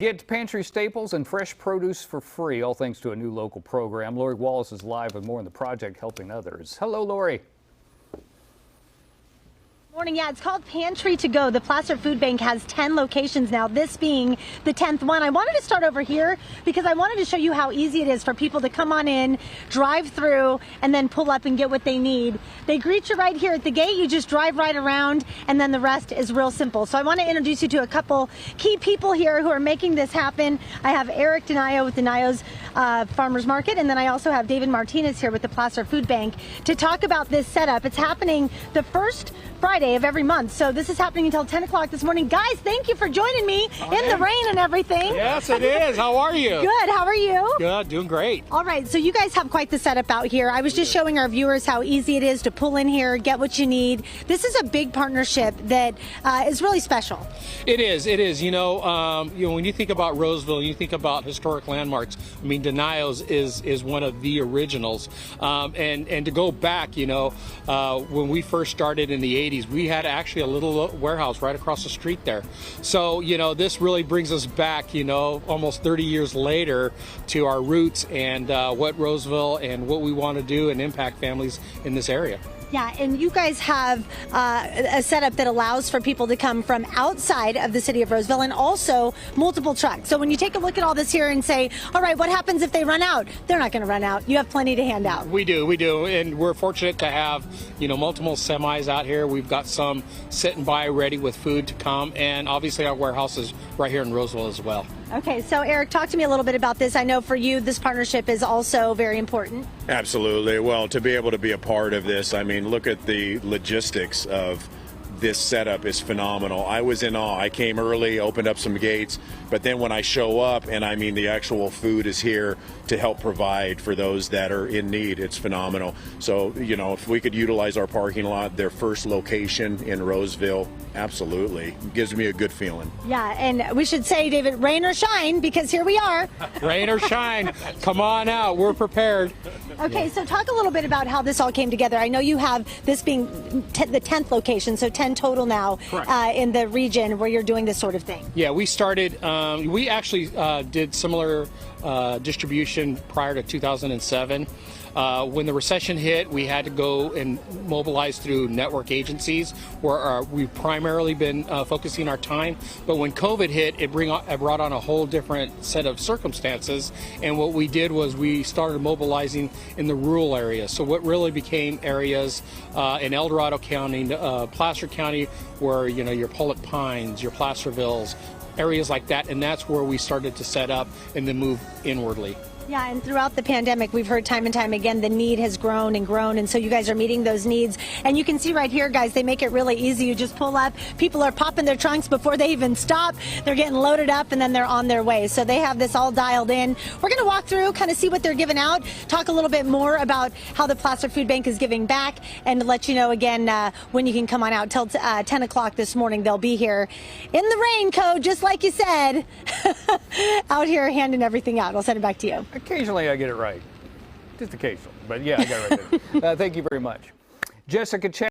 Get pantry staples and fresh produce for free, all thanks to a new local program. Lori Wallace is live with more on the project helping others. Hello, Lori. Morning. Yeah, it's called PantryToGo. The Placer Food Bank has 10 locations now, this being the 10th one. I wanted to start over here because I wanted to show you how easy it is for people to come on in, drive through, and then pull up and get what they need. They greet you right here at the gate. You just drive right around, and then the rest is real simple. So I want to introduce you to a couple key people here who are making this happen. I have Eric Denayo with Denayo's Farmers Market, and then I also have David Martinez here with the Placer Food Bank to talk about this setup. It's happening the first Friday of every month. So this is happening until 10 o'clock this morning. Guys, thank you for joining me in the rain and everything. Yes, it is. How are you? Good. How are you? Good. Doing great. All right. So you guys have quite the setup out here. I was just showing our viewers how easy it is to pull in here, get what you need. This is a big partnership that is really special. It is. It is. You know, when you think about Roseville, you think about historic landmarks. I mean, Denayo's is one of the originals. And to go back, you know, when we first started in the 80s, we had actually a little warehouse right across the street there. So, you know, this really brings us back, you know, almost 30 years later to our roots and what Roseville and what we want to do and impact families in this area. Yeah, and you guys have a setup that allows for people to come from outside of the city of Roseville and also multiple trucks. So when you take a look at all this here and say, all right, what happens if they run out? They're not going to run out. You have plenty to hand out. We do. And we're fortunate to have, you know, multiple semis out here. We've got some sitting by ready with food to come. And obviously our warehouse is right here in Roseville as well. Okay, so Eric, talk to me a little bit about this. I know for you, this partnership is also very important. Absolutely. Well, to be able to be a part of this, I mean, look at the logistics of this setup is phenomenal. I was in awe. I came early, opened up some gates, but then when I show up, and I mean the actual food is here to help provide for those that are in need, it's phenomenal. So, you know, if we could utilize our parking lot, their first location in Roseville, absolutely. It gives me a good feeling. Yeah, and we should say, David, rain or shine, because here we are. Rain or shine, come on out. We're prepared. Okay, so talk a little bit about how this all came together. I know you have this being the 10th location, so 10 total now in the region where you're doing this sort of thing. Yeah, we started, we actually did similar distribution prior to 2007. When the recession hit, we had to go and mobilize through network agencies where we've primarily been focusing our time. But when COVID hit, it brought on a whole different set of circumstances. And what we did was we started mobilizing in the rural areas. So what really became areas in El Dorado County, Placer County, where, you know, your Pollock Pines, your Placervilles, areas like that. And that's where we started to set up and then move inwardly. Yeah, and throughout the pandemic, we've heard time and time again, the need has grown and grown, and so you guys are meeting those needs. And you can see right here, guys, they make it really easy. You just pull up. People are popping their trunks before they even stop. They're getting loaded up, and then they're on their way. So they have this all dialed in. We're going to walk through, kind of see what they're giving out, talk a little bit more about how the Placer Food Bank is giving back, and let you know again when you can come on out till 10 o'clock this morning. They'll be here in the raincoat, just like you said, out here handing everything out. I'll send it back to you. Occasionally I get it right. Just occasionally. But yeah, I got it right there. Thank you very much. Jessica Chen.